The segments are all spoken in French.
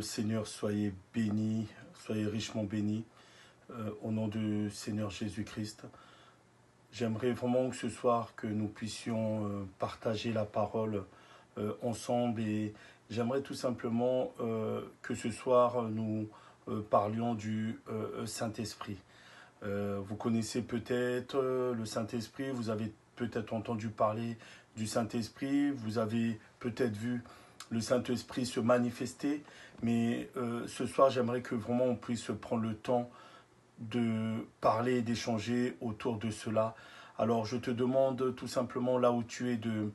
Seigneur, soyez bénis, soyez richement bénis au nom du Seigneur Jésus-Christ. J'aimerais vraiment que ce soir que nous puissions partager la parole ensemble et j'aimerais tout simplement que ce soir nous parlions du Saint-Esprit. Vous connaissez peut-être le Saint-Esprit, vous avez peut-être entendu parler du Saint-Esprit, vous avez peut-être vu le Saint-Esprit se manifester, mais ce soir j'aimerais que vraiment on puisse prendre le temps de parler et d'échanger autour de cela. Alors je te demande tout simplement là où tu es de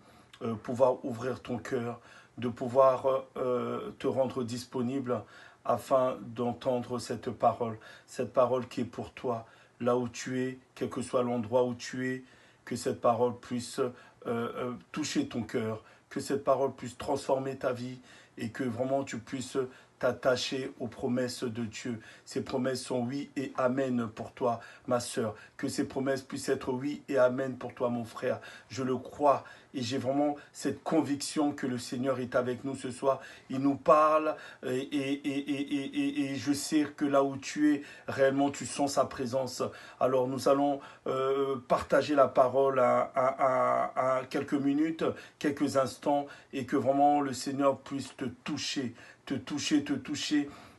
pouvoir ouvrir ton cœur, de pouvoir te rendre disponible afin d'entendre cette parole qui est pour toi, là où tu es, quel que soit l'endroit où tu es, que cette parole puisse toucher ton cœur, que cette parole puisse transformer ta vie et que vraiment tu puisses t'attacher aux promesses de Dieu. Ces promesses sont oui et amen pour toi, ma sœur. Que ces promesses puissent être oui et amen pour toi, mon frère. Je le crois et j'ai vraiment cette conviction que le Seigneur est avec nous ce soir. Il nous parle et je sais que là où tu es, réellement tu sens sa présence. Alors nous allons partager la parole à quelques minutes, quelques instants et que vraiment le Seigneur puisse te toucher,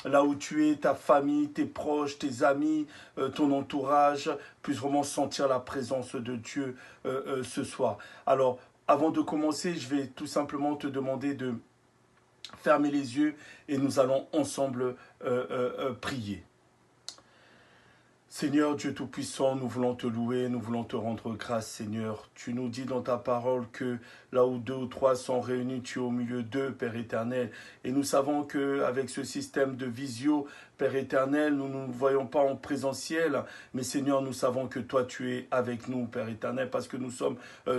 là où tu es, ta famille, tes proches, tes amis, ton entourage, puissent vraiment sentir la présence de Dieu ce soir. Alors, avant de commencer, je vais tout simplement te demander de fermer les yeux et nous allons ensemble prier. Seigneur Dieu Tout-Puissant, nous voulons te louer, nous voulons te rendre grâce, Seigneur. Tu nous dis dans ta parole que là où 2 ou 3 sont réunis, tu es au milieu d'eux, Père éternel. Et nous savons qu'avec ce système de visio, Père éternel, nous ne nous voyons pas en présentiel, mais Seigneur, nous savons que toi, tu es avec nous, Père éternel, parce que nous sommes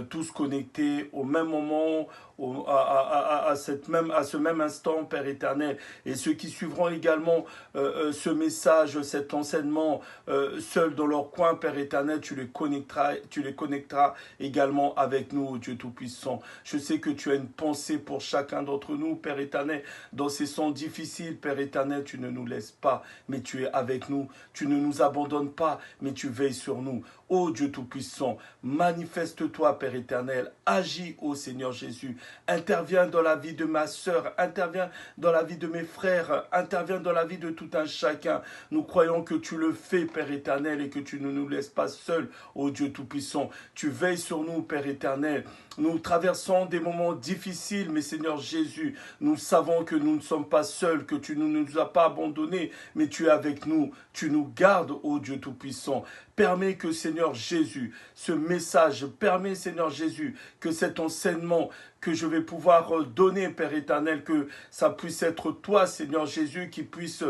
tous connectés au même moment, à ce même instant, Père éternel. Et ceux qui suivront également ce message, cet enseignement, seuls dans leur coin, Père éternel, tu les connecteras également avec nous, Dieu Tout-Puissant. Je sais que tu as une pensée pour chacun d'entre nous, Père éternel. Dans ces sons difficiles, Père éternel, tu ne nous laisses pas, mais tu es avec nous. Tu ne nous abandonnes pas, mais tu veilles sur nous. Ô Dieu Tout-Puissant, manifeste-toi, Père éternel. Agis, ô Seigneur Jésus. Interviens dans la vie de ma sœur, interviens dans la vie de mes frères, interviens dans la vie de tout un chacun. Nous croyons que tu le fais, Père éternel, et que tu ne nous laisses pas seuls, ô Dieu Tout-Puissant. Tu veilles sur nous, Père éternel. Nous traversons des moments difficiles, mais Seigneur Jésus, nous savons que nous ne sommes pas seuls, que tu ne nous as pas abandonnés, mais tu es avec nous. Tu nous gardes, ô Dieu Tout-Puissant. Permets que, Seigneur Jésus, ce message, permets, Seigneur Jésus, que cet enseignement que je vais pouvoir donner, Père éternel, que ça puisse être toi, Seigneur Jésus, qui puisse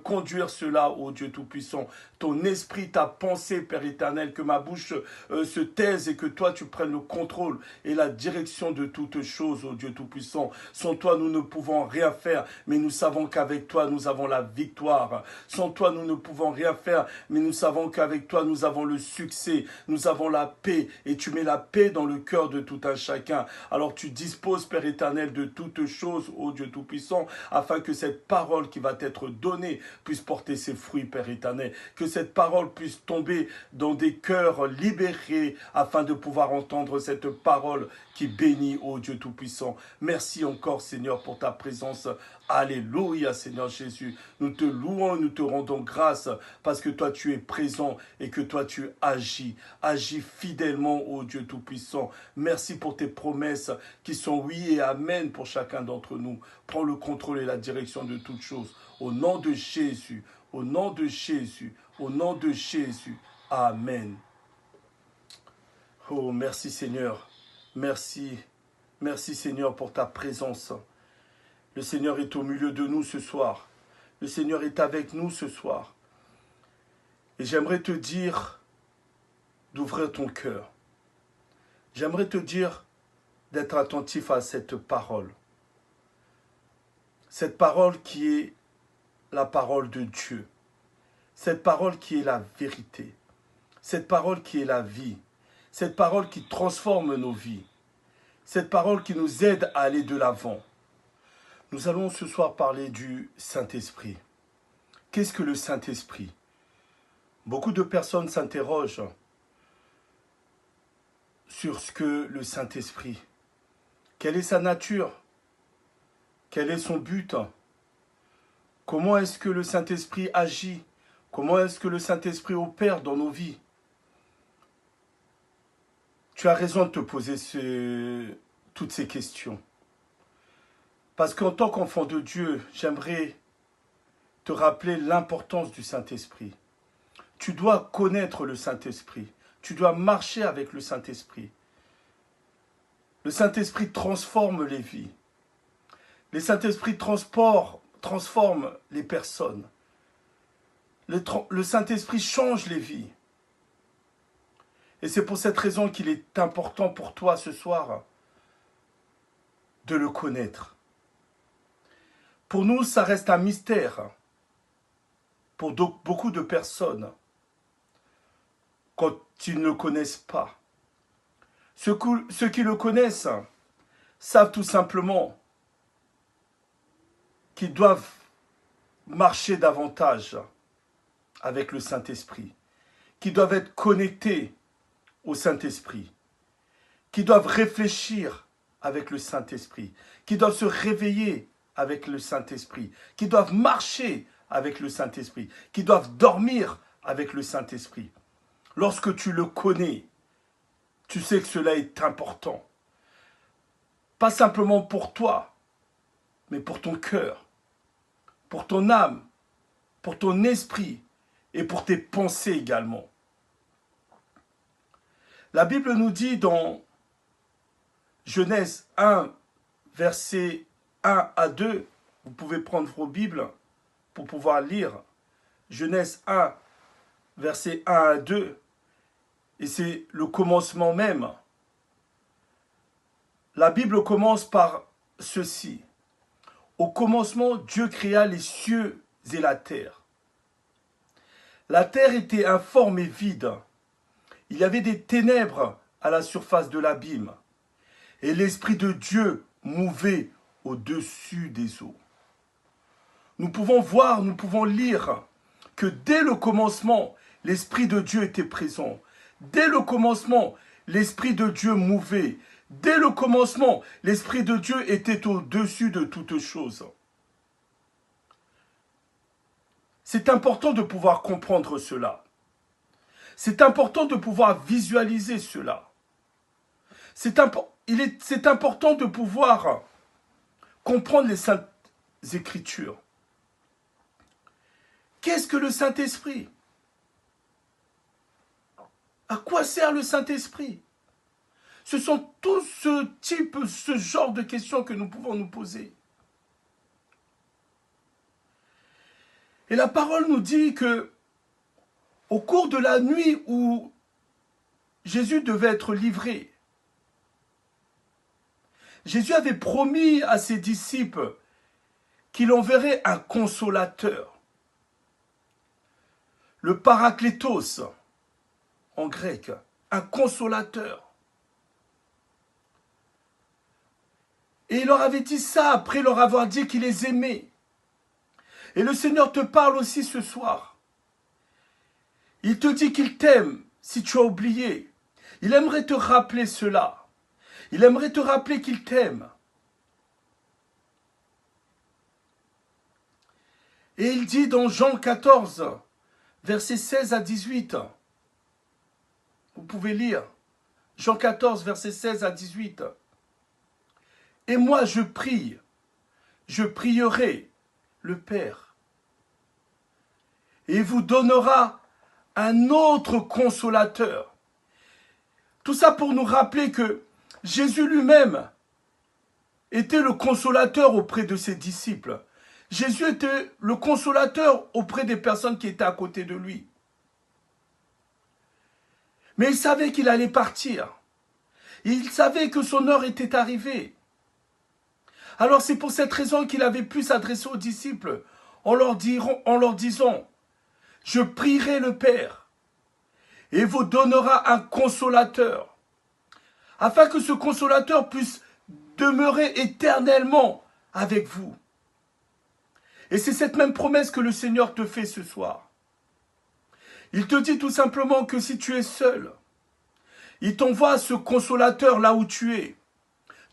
conduire cela, ô Dieu Tout-Puissant. Ton esprit, ta pensée, Père éternel, que ma bouche se taise et que toi, tu prennes le contrôle et la direction de toutes choses, ô Dieu Tout-Puissant. Sans toi, nous ne pouvons rien faire, mais nous savons qu'avec toi, nous avons la victoire. Sans toi, nous ne pouvons rien faire, mais nous savons qu'avec toi, nous avons le succès, nous avons la paix, et tu mets la paix dans le cœur de tout un chacun. Alors tu disposes, Père éternel, de toutes choses, ô Dieu Tout-Puissant, afin que cette parole qui va t'être donnée puisse porter ses fruits, Père éternel. Que cette parole puisse tomber dans des cœurs libérés, afin de pouvoir entendre cette parole qui bénit, ô Dieu Tout-Puissant. Merci encore, Seigneur, pour ta présence. Alléluia, Seigneur Jésus. Nous te louons, nous te rendons grâce, parce que toi, tu es présent et que toi, tu agis. Agis fidèlement, ô Dieu Tout-Puissant. Merci pour tes promesses qui sont oui et amen pour chacun d'entre nous. Prends le contrôle et la direction de toutes choses. Au nom de Jésus, au nom de Jésus, au nom de Jésus. Amen. Oh, merci Seigneur. Merci. Merci Seigneur pour ta présence. Le Seigneur est au milieu de nous ce soir. Le Seigneur est avec nous ce soir. Et j'aimerais te dire d'ouvrir ton cœur. J'aimerais te dire d'être attentif à cette parole. Cette parole qui est la parole de Dieu. Cette parole qui est la vérité. Cette parole qui est la vie. Cette parole qui transforme nos vies. Cette parole qui nous aide à aller de l'avant. Nous allons ce soir parler du Saint-Esprit. Qu'est-ce que le Saint-Esprit? Beaucoup de personnes s'interrogent sur ce que le Saint-Esprit. Quelle est sa nature? Quel est son but? Comment est-ce que le Saint-Esprit agit? Comment est-ce que le Saint-Esprit opère dans nos vies? Tu as raison de te poser toutes ces questions. Parce qu'en tant qu'enfant de Dieu, j'aimerais te rappeler l'importance du Saint-Esprit. Tu dois connaître le Saint-Esprit. Tu dois marcher avec le Saint-Esprit. Le Saint-Esprit transforme les vies. Le Saint-Esprit transforme les personnes. Le Saint-Esprit change les vies. Et c'est pour cette raison qu'il est important pour toi ce soir de le connaître. Pour nous, ça reste un mystère. Pour beaucoup de personnes, quand ils ne le connaissent pas. Ceux qui le connaissent savent tout simplement qu'ils doivent marcher davantage avec le Saint-Esprit, qu'ils doivent être connectés au Saint-Esprit, qu'ils doivent réfléchir avec le Saint-Esprit, qu'ils doivent se réveiller avec le Saint-Esprit, qu'ils doivent marcher avec le Saint-Esprit, qu'ils doivent dormir avec le Saint-Esprit. Lorsque tu le connais, tu sais que cela est important. Pas simplement pour toi, mais pour ton cœur, pour ton âme, pour ton esprit et pour tes pensées également. La Bible nous dit dans Genèse 1, versets 1 à 2, vous pouvez prendre vos Bibles pour pouvoir lire Genèse 1, versets 1 à 2, et c'est le commencement même. La Bible commence par ceci. Au commencement, Dieu créa les cieux et la terre. La terre était informe et vide. Il y avait des ténèbres à la surface de l'abîme, et l'Esprit de Dieu mouvait au-dessus des eaux. Nous pouvons voir, nous pouvons lire que dès le commencement, l'Esprit de Dieu était présent. Dès le commencement, l'Esprit de Dieu mouvait. Dès le commencement, l'Esprit de Dieu était au-dessus de toutes choses. C'est important de pouvoir comprendre cela. C'est important de pouvoir visualiser cela. C'est important de pouvoir comprendre les Saintes Écritures. Qu'est-ce que le Saint-Esprit? À quoi sert le Saint-Esprit? Ce sont tous ce genre de questions que nous pouvons nous poser. Et la parole nous dit que, au cours de la nuit où Jésus devait être livré, Jésus avait promis à ses disciples qu'il enverrait un consolateur. Le paraklétos, en grec, un consolateur. Et il leur avait dit ça après leur avoir dit qu'il les aimait. Et le Seigneur te parle aussi ce soir. Il te dit qu'il t'aime si tu as oublié. Il aimerait te rappeler cela. Il aimerait te rappeler qu'il t'aime. Et il dit dans Jean 14, versets 16 à 18, vous pouvez lire, Jean 14, versets 16 à 18. Et moi je prie, je prierai le Père, et il vous donnera un autre consolateur. Tout ça pour nous rappeler que Jésus lui-même était le consolateur auprès de ses disciples. Jésus était le consolateur auprès des personnes qui étaient à côté de lui. Mais il savait qu'il allait partir. Il savait que son heure était arrivée. Alors c'est pour cette raison qu'il avait pu s'adresser aux disciples en leur disant « Je prierai le Père et vous donnera un consolateur, afin que ce consolateur puisse demeurer éternellement avec vous. Et c'est cette même promesse que le Seigneur te fait ce soir. Il te dit tout simplement que si tu es seul, il t'envoie ce consolateur là où tu es,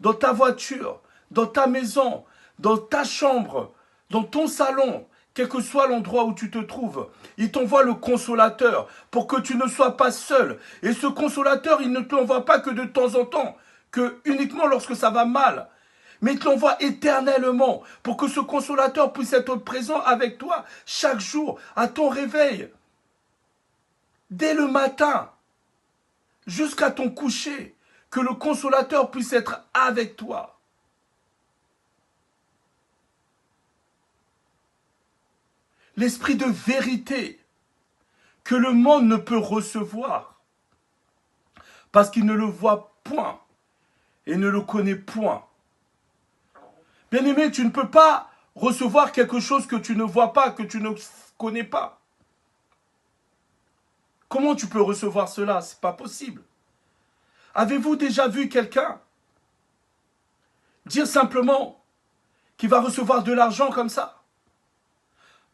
dans ta voiture, dans ta maison, dans ta chambre, dans ton salon, quel que soit l'endroit où tu te trouves. Il t'envoie le consolateur pour que tu ne sois pas seul. Et ce consolateur, il ne te l'envoie pas que de temps en temps, que uniquement lorsque ça va mal. Mais il te l'envoie éternellement pour que ce consolateur puisse être présent avec toi chaque jour, à ton réveil, dès le matin, jusqu'à ton coucher, que le consolateur puisse être avec toi. L'esprit de vérité que le monde ne peut recevoir parce qu'il ne le voit point et ne le connaît point. Bien-aimé, tu ne peux pas recevoir quelque chose que tu ne vois pas, que tu ne connais pas. Comment tu peux recevoir cela? Ce n'est pas possible. Avez-vous déjà vu quelqu'un dire simplement qu'il va recevoir de l'argent comme ça?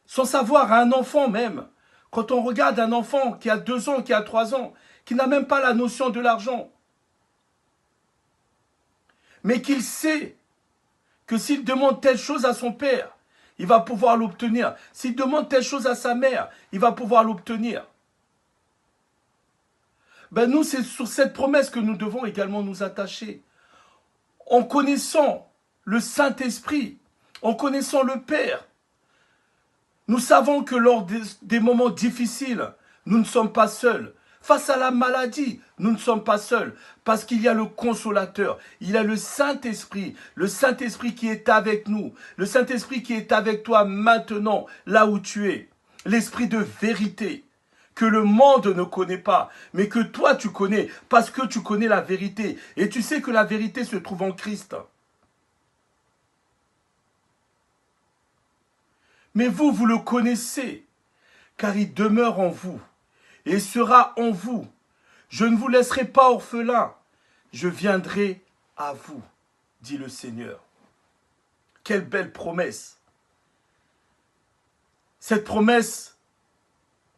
Sans savoir, à un enfant même, quand on regarde un enfant qui a 2 ans, qui a 3 ans, qui n'a même pas la notion de l'argent, mais qu'il sait que s'il demande telle chose à son père, il va pouvoir l'obtenir. S'il demande telle chose à sa mère, il va pouvoir l'obtenir. Ben nous, c'est sur cette promesse que nous devons également nous attacher. En connaissant le Saint-Esprit, en connaissant le Père, nous savons que lors des moments difficiles, nous ne sommes pas seuls. Face à la maladie, nous ne sommes pas seuls. Parce qu'il y a le Consolateur, il y a le Saint-Esprit qui est avec nous. Le Saint-Esprit qui est avec toi maintenant, là où tu es. L'Esprit de vérité que le monde ne connaît pas, mais que toi tu connais, parce que tu connais la vérité. Et tu sais que la vérité se trouve en Christ. Mais vous, vous le connaissez, car il demeure en vous et sera en vous. Je ne vous laisserai pas orphelins, je viendrai à vous, dit le Seigneur. Quelle belle promesse! Cette promesse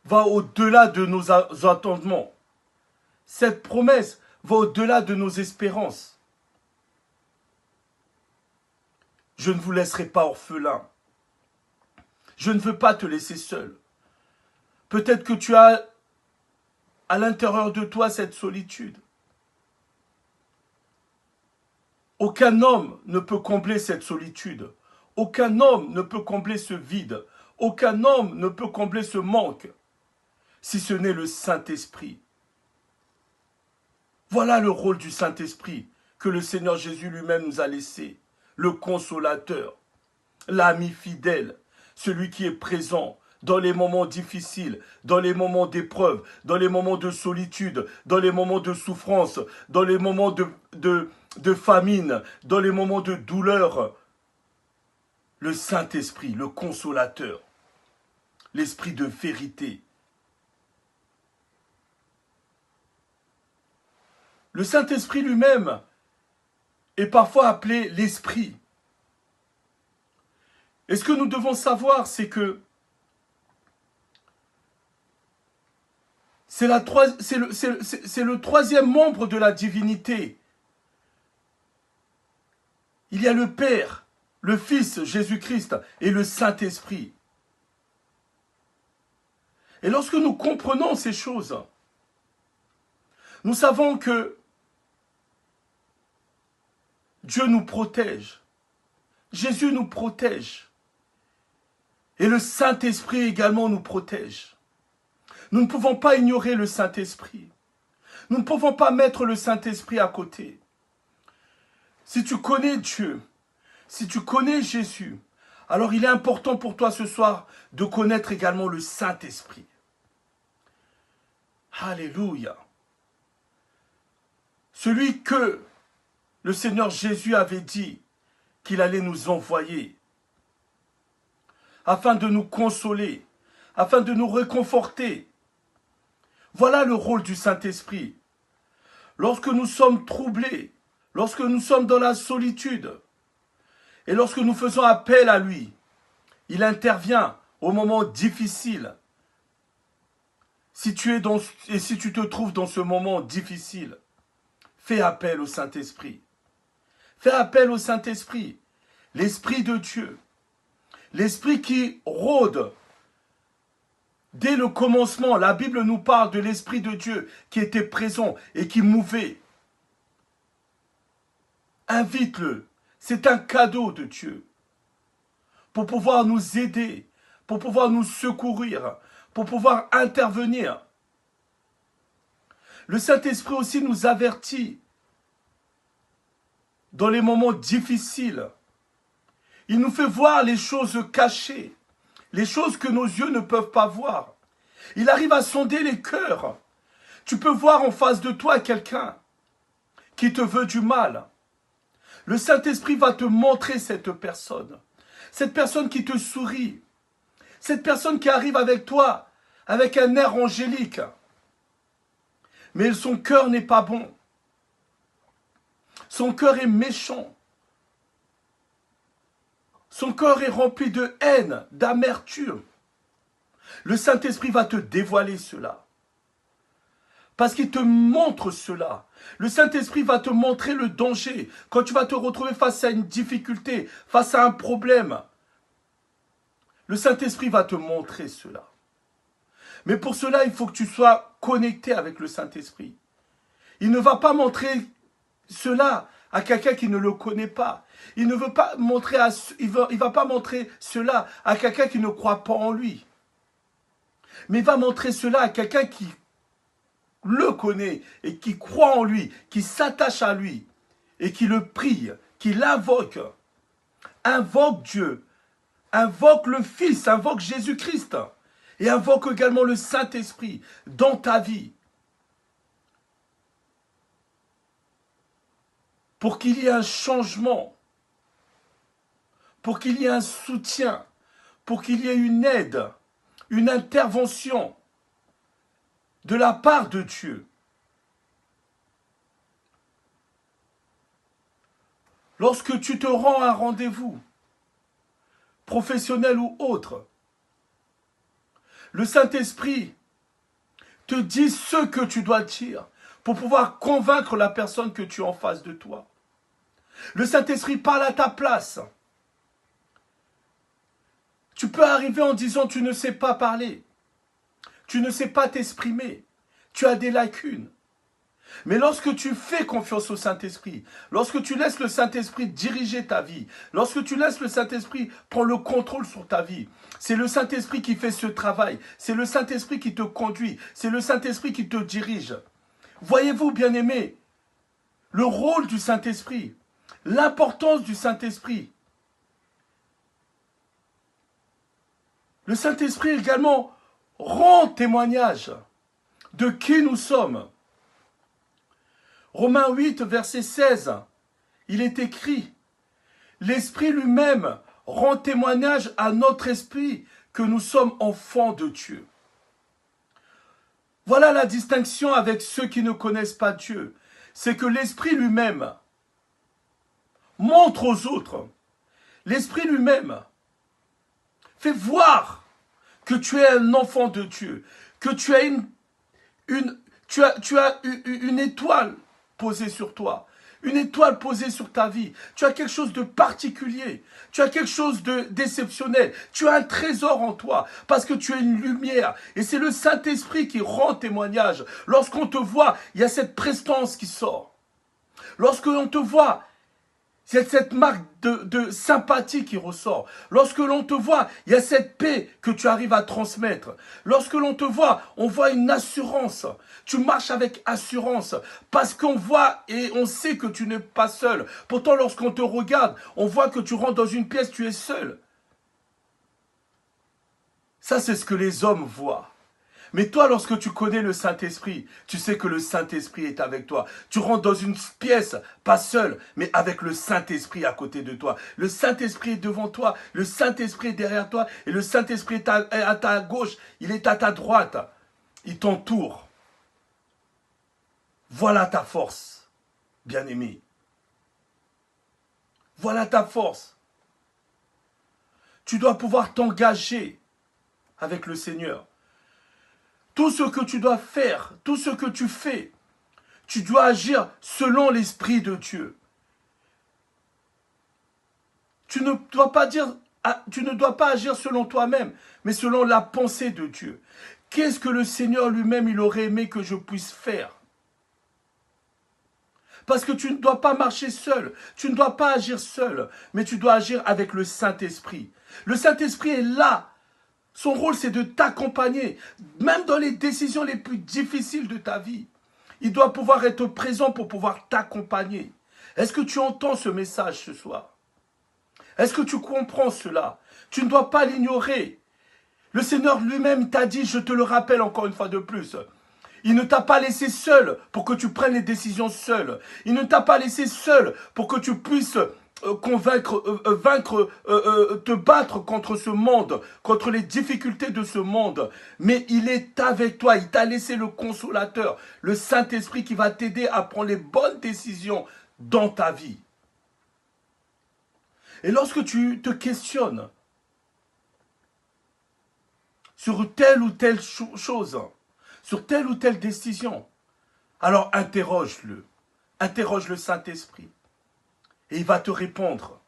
va au-delà de nos attendements. Cette promesse va au-delà de nos espérances. Je ne vous laisserai pas orphelins. Je ne veux pas te laisser seul. Peut-être que tu as à l'intérieur de toi cette solitude. Aucun homme ne peut combler cette solitude. Aucun homme ne peut combler ce vide. Aucun homme ne peut combler ce manque, si ce n'est le Saint-Esprit. Voilà le rôle du Saint-Esprit que le Seigneur Jésus lui-même nous a laissé. Le consolateur, l'ami fidèle, celui qui est présent dans les moments difficiles, dans les moments d'épreuve, dans les moments de solitude, dans les moments de souffrance, dans les moments de famine, dans les moments de douleur. Le Saint-Esprit, le consolateur, l'esprit de vérité. Le Saint-Esprit lui-même est parfois appelé l'Esprit. Et ce que nous devons savoir, c'est que c'est le troisième membre de la divinité. Il y a le Père, le Fils Jésus-Christ et le Saint-Esprit. Et lorsque nous comprenons ces choses, nous savons que Dieu nous protège. Jésus nous protège. Et le Saint-Esprit également nous protège. Nous ne pouvons pas ignorer le Saint-Esprit. Nous ne pouvons pas mettre le Saint-Esprit à côté. Si tu connais Dieu, si tu connais Jésus, alors il est important pour toi ce soir de connaître également le Saint-Esprit. Alléluia. Celui que le Seigneur Jésus avait dit qu'il allait nous envoyer afin de nous consoler, afin de nous réconforter. Voilà le rôle du Saint-Esprit. Lorsque nous sommes troublés, lorsque nous sommes dans la solitude, et lorsque nous faisons appel à lui, Il intervient au moment difficile. Si tu es et si tu te trouves dans ce moment difficile, fais appel au Saint-Esprit. Fais appel au Saint-Esprit, l'Esprit de Dieu, l'Esprit qui rôde. Dès le commencement, la Bible nous parle de l'Esprit de Dieu qui était présent et qui mouvait. Invite-le. C'est un cadeau de Dieu pour pouvoir nous aider, pour pouvoir nous secourir, pour pouvoir intervenir. Le Saint-Esprit aussi nous avertit dans les moments difficiles. Il nous fait voir les choses cachées, les choses que nos yeux ne peuvent pas voir. Il arrive à sonder les cœurs. Tu peux voir en face de toi quelqu'un qui te veut du mal. Le Saint-Esprit va te montrer cette personne qui te sourit, cette personne qui arrive avec toi avec un air angélique. Mais son cœur n'est pas bon. Son cœur est méchant. Son cœur est rempli de haine, d'amertume. Le Saint-Esprit va te dévoiler cela. Parce qu'il te montre cela. Le Saint-Esprit va te montrer le danger. Quand tu vas te retrouver face à une difficulté, face à un problème, le Saint-Esprit va te montrer cela. Mais pour cela, il faut que tu sois connecté avec le Saint-Esprit. Il ne va pas montrer cela à quelqu'un qui ne le connaît pas. Il ne veut pas montrer il va pas montrer cela à quelqu'un qui ne croit pas en lui. Mais il va montrer cela à quelqu'un qui le connaît et qui croit en lui, qui s'attache à lui et qui le prie, qui l'invoque. Invoque Dieu, invoque le Fils, invoque Jésus-Christ et invoque également le Saint-Esprit dans ta vie. Pour qu'il y ait un changement, pour qu'il y ait un soutien, pour qu'il y ait une aide, une intervention de la part de Dieu. Lorsque tu te rends à un rendez-vous, professionnel ou autre, le Saint-Esprit te dit ce que tu dois dire pour pouvoir convaincre la personne que tu as en face de toi. Le Saint-Esprit parle à ta place. Tu peux arriver en disant tu ne sais pas parler, tu ne sais pas t'exprimer, tu as des lacunes. Mais lorsque tu fais confiance au Saint-Esprit, lorsque tu laisses le Saint-Esprit diriger ta vie, lorsque tu laisses le Saint-Esprit prendre le contrôle sur ta vie, c'est le Saint-Esprit qui fait ce travail, c'est le Saint-Esprit qui te conduit, c'est le Saint-Esprit qui te dirige. Voyez-vous, bien-aimés, le rôle du Saint-Esprit, l'importance du Saint-Esprit. Le Saint-Esprit également rend témoignage de qui nous sommes. Romains 8, verset 16, il est écrit « L'Esprit lui-même rend témoignage à notre esprit que nous sommes enfants de Dieu. » Voilà la distinction avec ceux qui ne connaissent pas Dieu. C'est que l'Esprit lui-même montre aux autres. L'Esprit lui-même fait voir que tu es un enfant de Dieu, que tu as une étoile posée sur toi, une étoile posée sur ta vie. Tu as quelque chose de particulier, tu as quelque chose d'exceptionnel, tu as un trésor en toi, parce que tu es une lumière. Et c'est le Saint-Esprit qui rend témoignage. Lorsqu'on te voit, il y a cette prestance qui sort. Lorsque l'on te voit, c'est cette marque de sympathie qui ressort. Lorsque l'on te voit, il y a cette paix que tu arrives à transmettre. Lorsque l'on te voit, on voit une assurance. Tu marches avec assurance parce qu'on voit et on sait que tu n'es pas seul. Pourtant, lorsqu'on te regarde, on voit que tu rentres dans une pièce, tu es seul. Ça, c'est ce que les hommes voient. Mais toi, lorsque tu connais le Saint-Esprit, tu sais que le Saint-Esprit est avec toi. Tu rentres dans une pièce, pas seul, mais avec le Saint-Esprit à côté de toi. Le Saint-Esprit est devant toi, le Saint-Esprit est derrière toi, et le Saint-Esprit est à ta gauche, il est à ta droite. Il t'entoure. Voilà ta force, bien-aimé. Voilà ta force. Tu dois pouvoir t'engager avec le Seigneur. Tout ce que tu dois faire, tout ce que tu fais, tu dois agir selon l'Esprit de Dieu. Tu ne dois pas agir selon toi-même, mais selon la pensée de Dieu. Qu'est-ce que le Seigneur lui-même, il aurait aimé que je puisse faire? Parce que tu ne dois pas marcher seul, tu ne dois pas agir seul, mais tu dois agir avec le Saint-Esprit. Le Saint-Esprit est là. Son rôle, c'est de t'accompagner, même dans les décisions les plus difficiles de ta vie. Il doit pouvoir être présent pour pouvoir t'accompagner. Est-ce que tu entends ce message ce soir? Est-ce que tu comprends cela? Tu ne dois pas l'ignorer. Le Seigneur lui-même t'a dit, je te le rappelle encore une fois de plus, il ne t'a pas laissé seul pour que tu prennes les décisions seul. Il ne t'a pas laissé seul pour que tu puisses te battre contre ce monde, contre les difficultés de ce monde. Mais il est avec toi, il t'a laissé le consolateur, le Saint-Esprit qui va t'aider à prendre les bonnes décisions dans ta vie. Et lorsque tu te questionnes sur telle ou telle chose, sur telle ou telle décision, alors interroge-le. Interroge le Saint-Esprit. Et il va te répondre.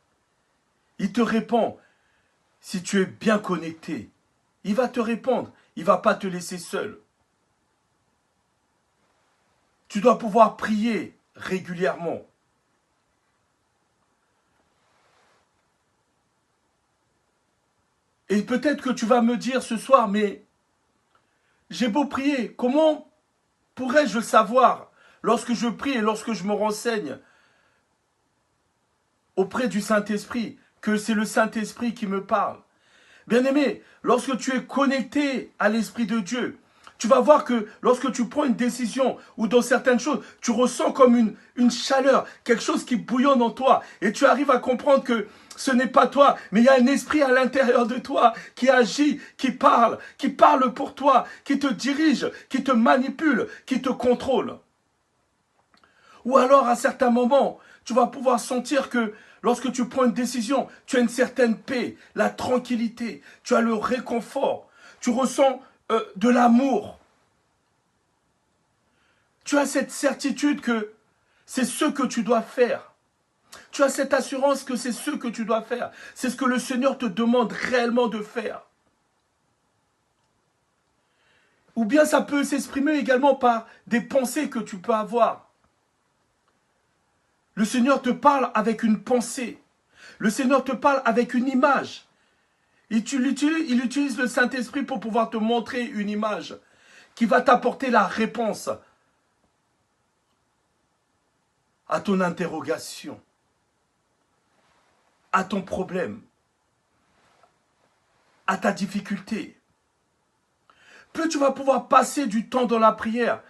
Il te répond si tu es bien connecté. Il va te répondre. Il ne va pas te laisser seul. Tu dois pouvoir prier régulièrement. Et peut-être que tu vas me dire ce soir, mais j'ai beau prier, comment pourrais-je le savoir lorsque je prie et lorsque je me renseigne auprès du Saint-Esprit, que c'est le Saint-Esprit qui me parle? Bien-aimé, lorsque tu es connecté à l'Esprit de Dieu, tu vas voir que lorsque tu prends une décision ou dans certaines choses, tu ressens comme une chaleur, quelque chose qui bouillonne en toi. Et tu arrives à comprendre que ce n'est pas toi, mais il y a un esprit à l'intérieur de toi qui agit, qui parle pour toi, qui te dirige, qui te manipule, qui te contrôle. Ou alors, à certains moments, tu vas pouvoir sentir que lorsque tu prends une décision, tu as une certaine paix, la tranquillité, tu as le réconfort, tu ressens de l'amour. Tu as cette certitude que c'est ce que tu dois faire. Tu as cette assurance que c'est ce que tu dois faire. C'est ce que le Seigneur te demande réellement de faire. Ou bien ça peut s'exprimer également par des pensées que tu peux avoir. Le Seigneur te parle avec une pensée. Le Seigneur te parle avec une image. Il utilise le Saint-Esprit pour pouvoir te montrer une image qui va t'apporter la réponse à ton interrogation, à ton problème, à ta difficulté. Plus tu vas pouvoir passer du temps dans la prière,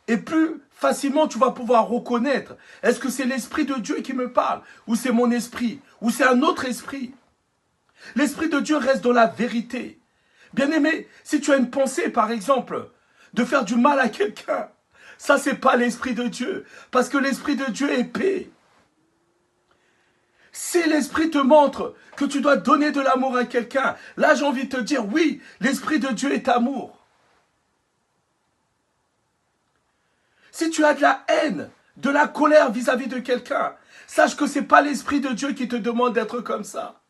et plus facilement tu vas pouvoir reconnaître, est-ce que c'est l'Esprit de Dieu qui me parle, ou c'est mon esprit, ou c'est un autre esprit. L'Esprit de Dieu reste dans la vérité. Bien-aimé, si tu as une pensée, par exemple, de faire du mal à quelqu'un, ça, c'est pas l'Esprit de Dieu, parce que l'Esprit de Dieu est paix. Si l'Esprit te montre que tu dois donner de l'amour à quelqu'un, là, j'ai envie de te dire, oui, l'Esprit de Dieu est amour. Si tu as de la haine, de la colère vis-à-vis de quelqu'un, sache que ce n'est pas l'Esprit de Dieu qui te demande d'être comme ça.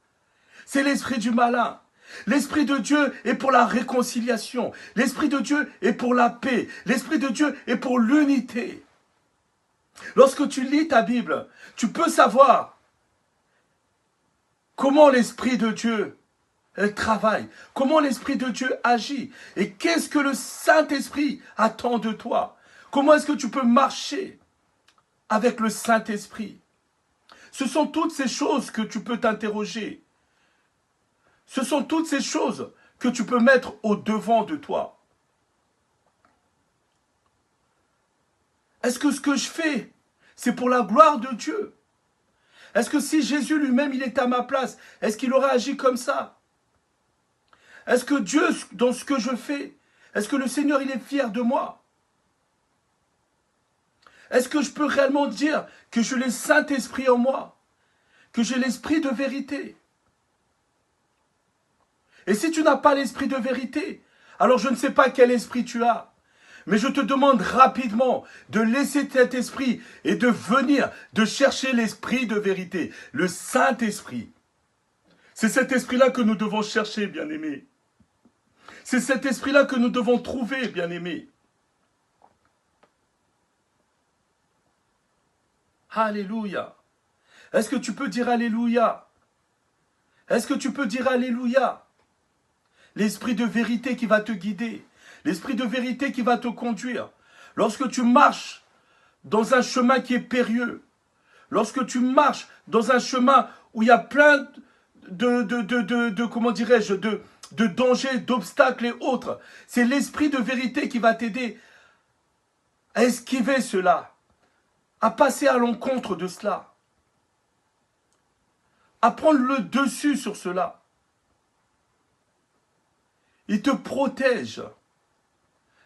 C'est l'esprit du malin. L'Esprit de Dieu est pour la réconciliation. L'Esprit de Dieu est pour la paix. L'Esprit de Dieu est pour l'unité. Lorsque tu lis ta Bible, tu peux savoir comment l'Esprit de Dieu travaille, comment l'Esprit de Dieu agit et qu'est-ce que le Saint-Esprit attend de toi. Comment est-ce que tu peux marcher avec le Saint-Esprit? Ce sont toutes ces choses que tu peux t'interroger. Ce sont toutes ces choses que tu peux mettre au devant de toi. Est-ce que ce que je fais, c'est pour la gloire de Dieu? Est-ce que si Jésus lui-même, il est à ma place, est-ce qu'il aurait agi comme ça? Est-ce que Dieu, dans ce que je fais, est-ce que le Seigneur, il est fier de moi? Est-ce que je peux réellement dire que j'ai le Saint-Esprit en moi? Que j'ai l'Esprit de vérité? Et si tu n'as pas l'esprit de vérité, alors je ne sais pas quel esprit tu as. Mais je te demande rapidement de laisser cet esprit et de venir, de chercher l'esprit de vérité, le Saint-Esprit. C'est cet esprit-là que nous devons chercher, bien-aimés. C'est cet esprit-là que nous devons trouver, bien-aimés. Alléluia. Est-ce que tu peux dire Alléluia? Est-ce que tu peux dire Alléluia? L'esprit de vérité qui va te guider. L'esprit de vérité qui va te conduire. Lorsque tu marches dans un chemin qui est périlleux, lorsque tu marches dans un chemin où il y a plein comment dirais-je, de dangers, d'obstacles et autres, c'est l'esprit de vérité qui va t'aider à esquiver cela, à passer à l'encontre de cela, à prendre le dessus sur cela. Il te protège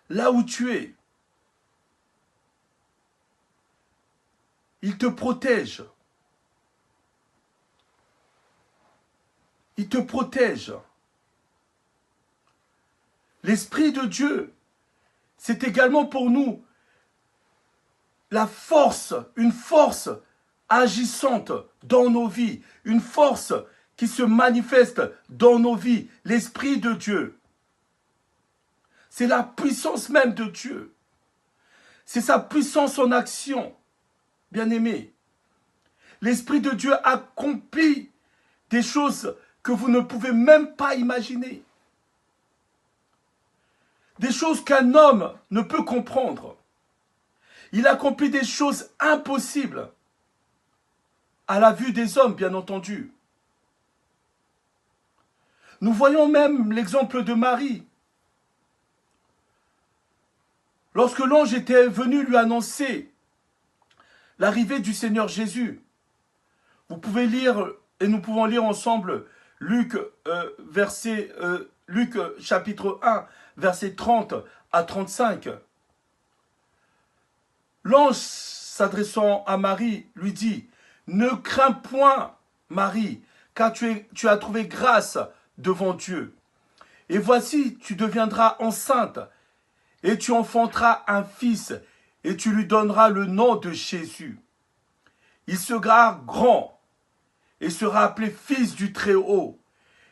là où tu es. Il te protège. Il te protège. L'Esprit de Dieu, c'est également pour nous la force, une force agissante dans nos vies, une force qui se manifeste dans nos vies, l'Esprit de Dieu. C'est la puissance même de Dieu. C'est sa puissance en action, bien-aimés. L'Esprit de Dieu accomplit des choses que vous ne pouvez même pas imaginer. Des choses qu'un homme ne peut comprendre. Il accomplit des choses impossibles à la vue des hommes, bien entendu. Nous voyons même l'exemple de Marie. Lorsque l'ange était venu lui annoncer l'arrivée du Seigneur Jésus, vous pouvez lire, et nous pouvons lire ensemble Luc, Luc chapitre 1, versets 30 à 35. L'ange s'adressant à Marie lui dit, « Ne crains point, Marie, car tu as trouvé grâce devant Dieu. Et voici, tu deviendras enceinte, et tu enfanteras un fils, et tu lui donneras le nom de Jésus. Il sera grand, et sera appelé fils du Très-Haut,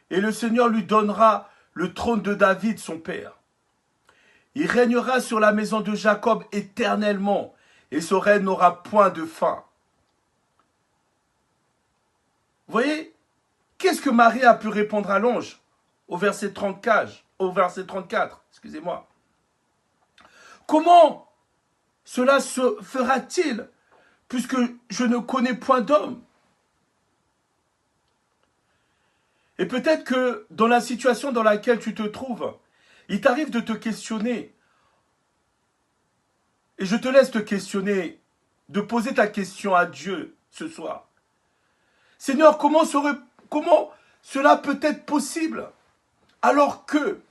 et le Seigneur lui donnera le trône de David, son père. Il régnera sur la maison de Jacob éternellement, et son règne n'aura point de fin. » Vous voyez, qu'est-ce que Marie a pu répondre à l'ange au verset 34, excusez-moi. Comment cela se fera-t-il puisque je ne connais point d'homme? Et peut-être que dans la situation dans laquelle tu te trouves, il t'arrive de te questionner. Et je te laisse te questionner, de poser ta question à Dieu ce soir. Seigneur, comment cela peut être possible alors que,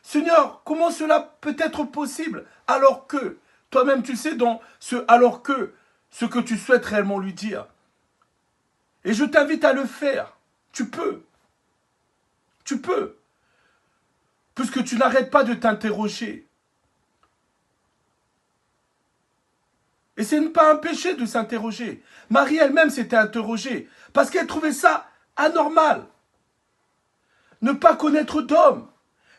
Seigneur, comment cela peut être possible alors que, toi-même tu sais dans ce alors que, ce que tu souhaites réellement lui dire. Et je t'invite à le faire. Tu peux. Tu peux. Puisque tu n'arrêtes pas de t'interroger. Et ce n'est pas un péché de s'interroger. Marie elle-même s'était interrogée parce qu'elle trouvait ça anormal. Ne pas connaître d'homme.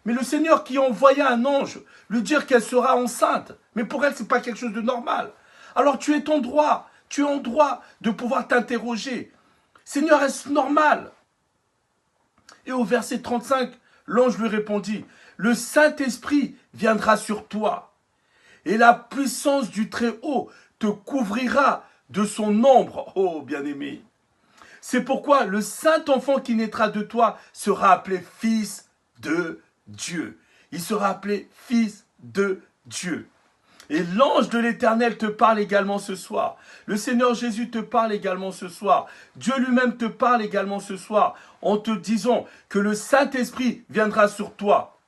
Mais le Seigneur qui a envoyé un ange lui dire qu'elle sera enceinte. Mais pour elle, ce n'est pas quelque chose de normal. Alors tu es en droit. Tu es en droit de pouvoir t'interroger. Seigneur, est-ce normal? Et au verset 35, l'ange lui répondit, « Le Saint-Esprit viendra sur toi, et la puissance du Très-Haut te couvrira de son ombre. » Oh, bien-aimé. C'est pourquoi le Saint-Enfant qui naîtra de toi sera appelé Fils de Dieu. Il sera appelé Fils de Dieu. Et l'ange de l'Éternel te parle également ce soir. Le Seigneur Jésus te parle également ce soir. Dieu lui-même te parle également ce soir en te disant que le Saint-Esprit viendra sur toi.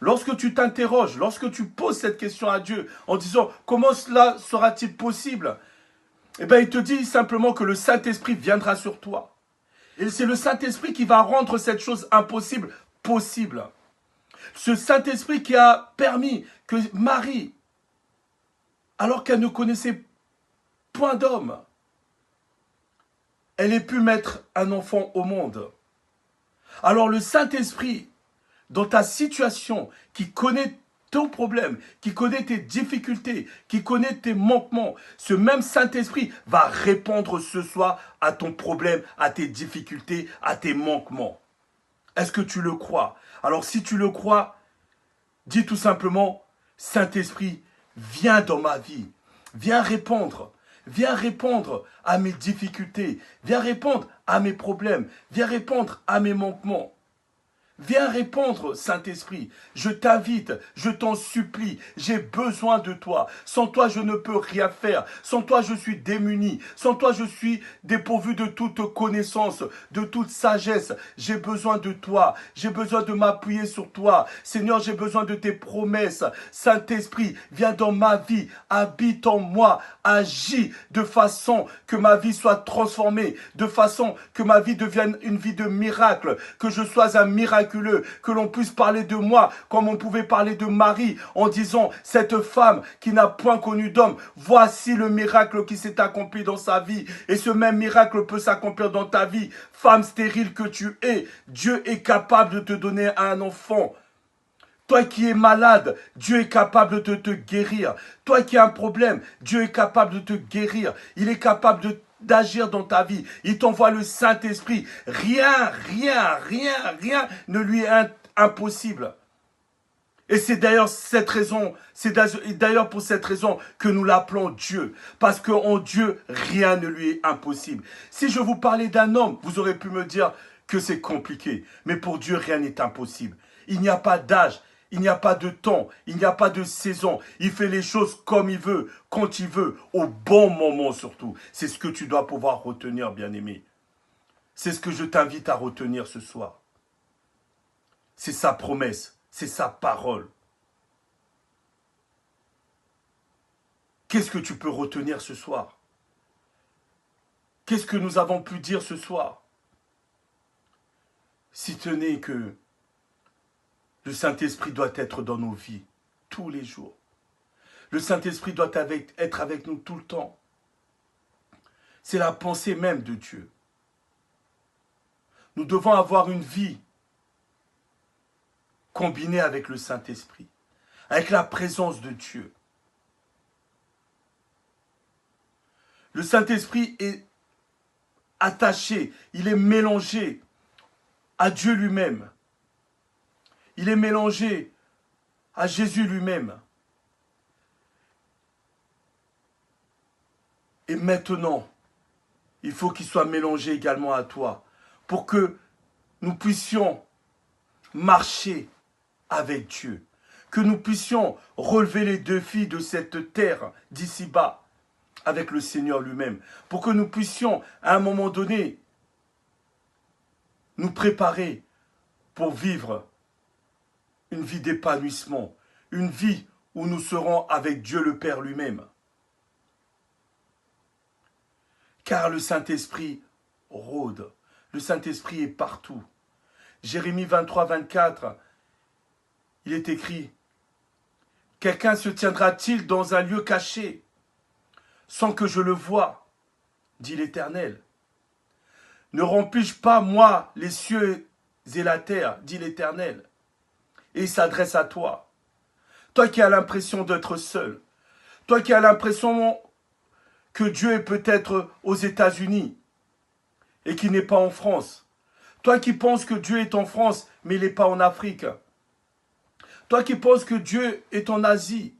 Lorsque tu t'interroges, lorsque tu poses cette question à Dieu en disant comment cela sera-t-il possible? Eh bien, il te dit simplement que le Saint-Esprit viendra sur toi. Et c'est le Saint-Esprit qui va rendre cette chose impossible possible. Ce Saint-Esprit qui a permis que Marie, alors qu'elle ne connaissait point d'homme, elle ait pu mettre un enfant au monde. Alors le Saint-Esprit, dans ta situation, qui connaît ton problème, qui connaît tes difficultés, qui connaît tes manquements, ce même Saint-Esprit va répondre ce soir à ton problème, à tes difficultés, à tes manquements. Est-ce que tu le crois? Alors si tu le crois, dis tout simplement, Saint-Esprit, viens dans ma vie, viens répondre. Viens répondre à mes difficultés, viens répondre à mes problèmes, viens répondre à mes manquements. Viens répondre, Saint-Esprit. Je t'invite, je t'en supplie. J'ai besoin de toi. Sans toi, je ne peux rien faire. Sans toi, je suis démuni. Sans toi, je suis dépourvu de toute connaissance, de toute sagesse. J'ai besoin de toi. J'ai besoin de m'appuyer sur toi. Seigneur, j'ai besoin de tes promesses. Saint-Esprit, viens dans ma vie. Habite en moi. Agis de façon que ma vie soit transformée. De façon que ma vie devienne une vie de miracle. Que je sois un miracle. Que l'on puisse parler de moi comme on pouvait parler de Marie en disant cette femme qui n'a point connu d'homme, voici le miracle qui s'est accompli dans sa vie et ce même miracle peut s'accomplir dans ta vie. Femme stérile que tu es, Dieu est capable de te donner un enfant. Toi qui es malade, Dieu est capable de te guérir. Toi qui as un problème, Dieu est capable de te guérir. Il est capable d'agir dans ta vie. Il t'envoie le Saint-Esprit. Rien ne lui est impossible. Et c'est d'ailleurs cette raison, c'est d'ailleurs pour cette raison que nous l'appelons Dieu. Parce qu'en Dieu, rien ne lui est impossible. Si je vous parlais d'un homme, vous aurez pu me dire que c'est compliqué. Mais pour Dieu, rien n'est impossible. Il n'y a pas d'âge. Il n'y a pas de temps, il n'y a pas de saison. Il fait les choses comme il veut, quand il veut, au bon moment surtout. C'est ce que tu dois pouvoir retenir, bien-aimé. C'est ce que je t'invite à retenir ce soir. C'est sa promesse, c'est sa parole. Qu'est-ce que tu peux retenir ce soir? Qu'est-ce que nous avons pu dire ce soir? Si ce n'est que le Saint-Esprit doit être dans nos vies tous les jours. Le Saint-Esprit doit être avec nous tout le temps. C'est la pensée même de Dieu. Nous devons avoir une vie combinée avec le Saint-Esprit, avec la présence de Dieu. Le Saint-Esprit est attaché, il est mélangé à Dieu lui-même. Il est mélangé à Jésus lui-même. Et maintenant, il faut qu'il soit mélangé également à toi pour que nous puissions marcher avec Dieu. Que nous puissions relever les défis de cette terre d'ici-bas avec le Seigneur lui-même. Pour que nous puissions, à un moment donné, nous préparer pour vivre une vie d'épanouissement, une vie où nous serons avec Dieu le Père lui-même. Car le Saint-Esprit rôde, le Saint-Esprit est partout. Jérémie 23, 24, il est écrit « Quelqu'un se tiendra-t-il dans un lieu caché, sans que je le voie, dit l'Éternel. Ne remplis-je pas, moi, les cieux et la terre, dit l'Éternel. Et il s'adresse à toi. Toi qui as l'impression d'être seul. Toi qui as l'impression que Dieu est peut-être aux États-Unis et qu'il n'est pas en France. Toi qui penses que Dieu est en France, mais il n'est pas en Afrique. Toi qui penses que Dieu est en Asie,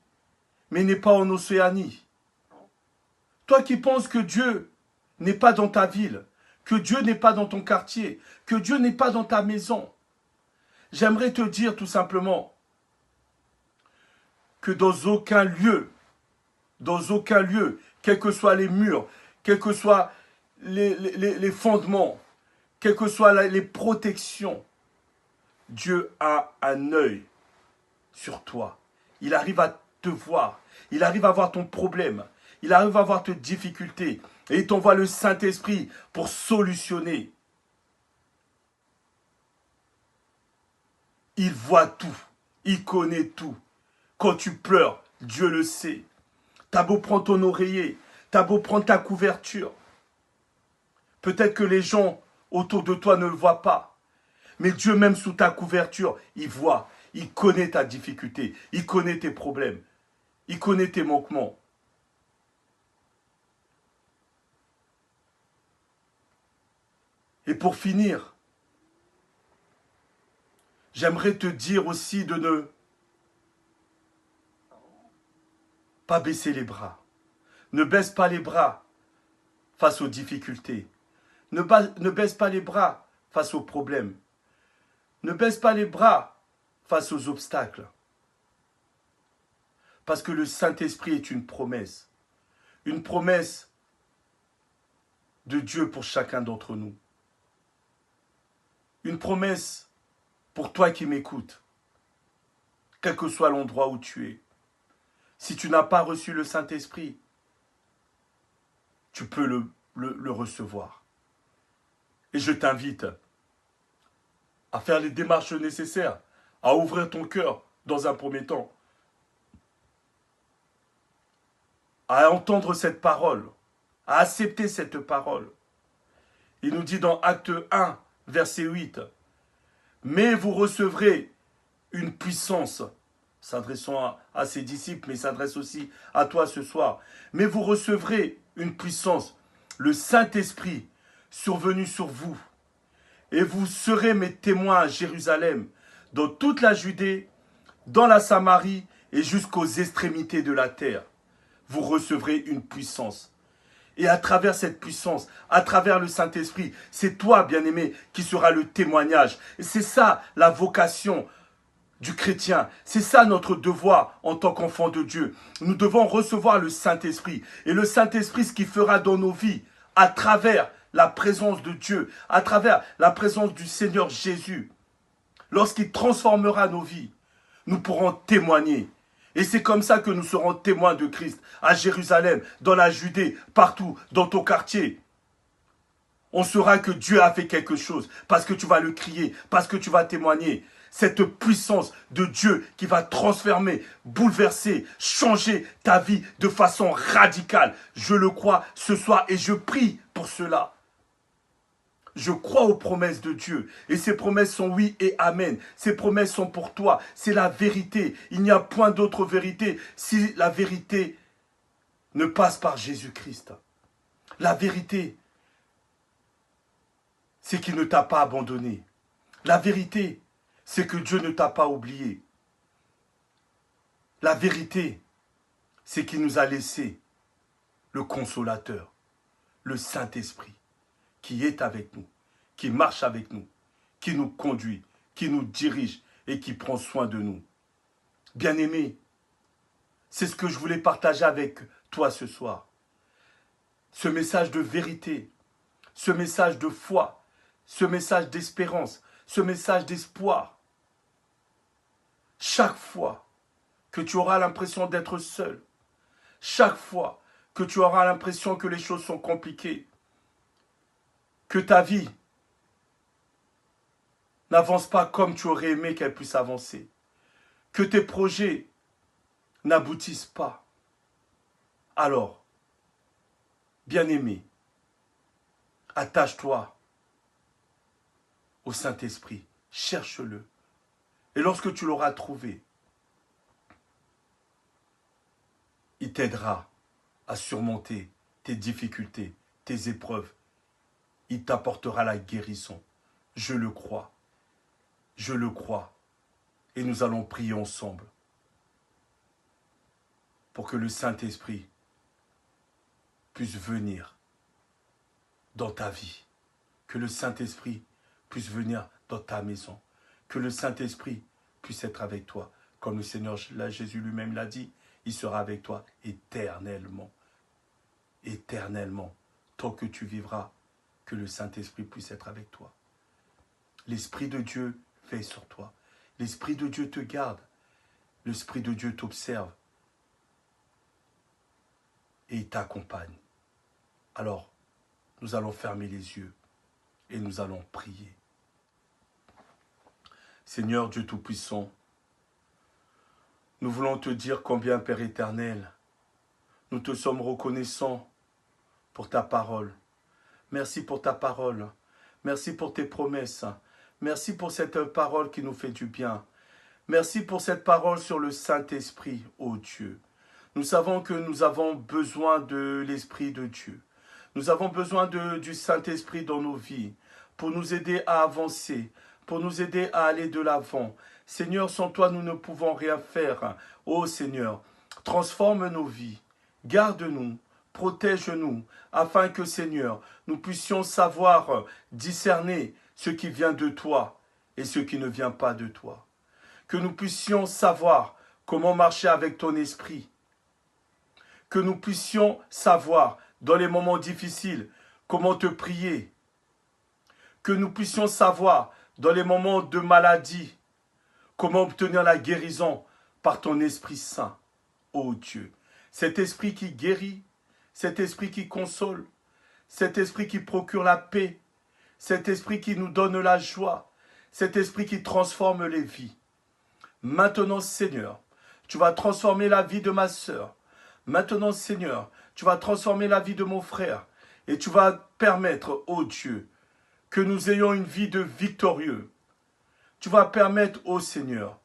mais il n'est pas en Océanie. Toi qui penses que Dieu n'est pas dans ta ville, que Dieu n'est pas dans ton quartier, que Dieu n'est pas dans ta maison. J'aimerais te dire tout simplement que dans aucun lieu, quels que soient les murs, quels que soient les fondements, quelles que soient les protections, Dieu a un œil sur toi. Il arrive à te voir. Il arrive à voir ton problème. Il arrive à voir tes difficultés. Et il t'envoie le Saint-Esprit pour solutionner. Il voit tout. Il connaît tout. Quand tu pleures, Dieu le sait. T'as beau prendre ton oreiller, t'as beau prendre ta couverture. Peut-être que les gens autour de toi ne le voient pas. Mais Dieu, même sous ta couverture, il voit. Il connaît ta difficulté. Il connaît tes problèmes. Il connaît tes manquements. Et pour finir, j'aimerais te dire aussi de ne pas baisser les bras. Ne baisse pas les bras face aux difficultés. Ne baisse pas les bras face aux problèmes. Ne baisse pas les bras face aux obstacles. Parce que le Saint-Esprit est une promesse. Une promesse de Dieu pour chacun d'entre nous. Une promesse pour toi qui m'écoutes, quel que soit l'endroit où tu es. Si tu n'as pas reçu le Saint-Esprit, tu peux le recevoir. Et je t'invite à faire les démarches nécessaires, à ouvrir ton cœur dans un premier temps, à entendre cette parole, à accepter cette parole. Il nous dit dans Acte 1, verset 8, « Mais vous recevrez une puissance », s'adressant à ses disciples, mais s'adresse aussi à toi ce soir. « Mais vous recevrez une puissance, le Saint-Esprit, survenu sur vous, et vous serez mes témoins à Jérusalem, dans toute la Judée, dans la Samarie et jusqu'aux extrémités de la terre. Vous recevrez une puissance. » Et à travers cette puissance, à travers le Saint-Esprit, c'est toi, bien-aimé, qui sera le témoignage. Et c'est ça la vocation du chrétien. C'est ça notre devoir en tant qu'enfant de Dieu. Nous devons recevoir le Saint-Esprit. Et le Saint-Esprit, ce qu'il fera dans nos vies, à travers la présence de Dieu, à travers la présence du Seigneur Jésus, lorsqu'il transformera nos vies, nous pourrons témoigner. Et c'est comme ça que nous serons témoins de Christ, à Jérusalem, dans la Judée, partout, dans ton quartier. On saura que Dieu a fait quelque chose, parce que tu vas le crier, parce que tu vas témoigner. Cette puissance de Dieu qui va transformer, bouleverser, changer ta vie de façon radicale. Je le crois ce soir et je prie pour cela. Je crois aux promesses de Dieu. Et ces promesses sont oui et amen. Ces promesses sont pour toi. C'est la vérité. Il n'y a point d'autre vérité si la vérité ne passe par Jésus-Christ. La vérité, c'est qu'il ne t'a pas abandonné. La vérité, c'est que Dieu ne t'a pas oublié. La vérité, c'est qu'il nous a laissé le consolateur, le Saint-Esprit, qui est avec nous, qui marche avec nous, qui nous conduit, qui nous dirige et qui prend soin de nous. Bien-aimé, c'est ce que je voulais partager avec toi ce soir. Ce message de vérité, ce message de foi, ce message d'espérance, ce message d'espoir. Chaque fois que tu auras l'impression d'être seul, chaque fois que tu auras l'impression que les choses sont compliquées, que ta vie n'avance pas comme tu aurais aimé qu'elle puisse avancer, que tes projets n'aboutissent pas, alors, bien-aimé, attache-toi au Saint-Esprit, cherche-le. Et lorsque tu l'auras trouvé, il t'aidera à surmonter tes difficultés, tes épreuves. Il t'apportera la guérison. Je le crois. Je le crois. Et nous allons prier ensemble pour que le Saint-Esprit puisse venir dans ta vie. Que le Saint-Esprit puisse venir dans ta maison. Que le Saint-Esprit puisse être avec toi. Comme le Seigneur Jésus lui-même l'a dit, il sera avec toi éternellement. Éternellement. Tant que tu vivras, que le Saint-Esprit puisse être avec toi. L'Esprit de Dieu veille sur toi. L'Esprit de Dieu te garde. L'Esprit de Dieu t'observe. Et il t'accompagne. Alors, nous allons fermer les yeux et nous allons prier. Seigneur Dieu Tout-Puissant, nous voulons te dire combien, Père éternel, nous te sommes reconnaissants pour ta parole. Merci pour ta parole. Merci pour tes promesses. Merci pour cette parole qui nous fait du bien. Merci pour cette parole sur le Saint-Esprit, ô Dieu. Nous savons que nous avons besoin de l'Esprit de Dieu. Nous avons besoin du Saint-Esprit dans nos vies pour nous aider à avancer, pour nous aider à aller de l'avant. Seigneur, sans toi, nous ne pouvons rien faire. Ô Seigneur, transforme nos vies, garde-nous, protège-nous, afin que, Seigneur, nous puissions savoir discerner ce qui vient de toi et ce qui ne vient pas de toi. Que nous puissions savoir comment marcher avec ton esprit. Que nous puissions savoir, dans les moments difficiles, comment te prier. Que nous puissions savoir, dans les moments de maladie, comment obtenir la guérison par ton Esprit Saint, ô Dieu. Cet esprit qui guérit, cet esprit qui console, cet esprit qui procure la paix, cet esprit qui nous donne la joie, cet esprit qui transforme les vies. Maintenant, Seigneur, tu vas transformer la vie de ma sœur. Maintenant, Seigneur, tu vas transformer la vie de mon frère. Et tu vas permettre, ô Dieu, que nous ayons une vie de victorieux. Tu vas permettre, ô Seigneur,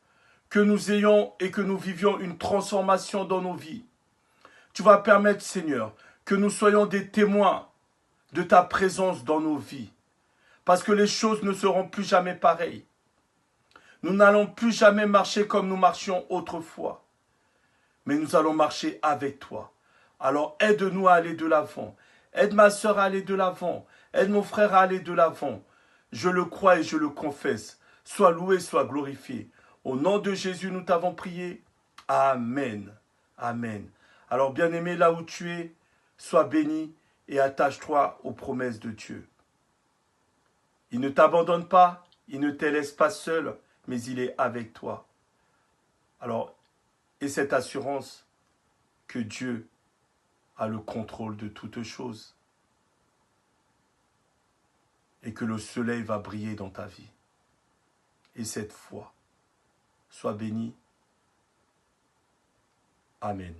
que nous ayons et que nous vivions une transformation dans nos vies. Tu vas permettre, Seigneur, que nous soyons des témoins de ta présence dans nos vies. Parce que les choses ne seront plus jamais pareilles. Nous n'allons plus jamais marcher comme nous marchions autrefois. Mais nous allons marcher avec toi. Alors aide-nous à aller de l'avant. Aide ma sœur à aller de l'avant. Aide mon frère à aller de l'avant. Je le crois et je le confesse. Sois loué, sois glorifié. Au nom de Jésus, nous t'avons prié. Amen. Amen. Alors bien-aimé, là où tu es, sois béni et attache-toi aux promesses de Dieu. Il ne t'abandonne pas, il ne te laisse pas seul, mais il est avec toi. Alors, et cette assurance que Dieu a le contrôle de toutes choses et que le soleil va briller dans ta vie. Et cette foi, sois béni. Amen.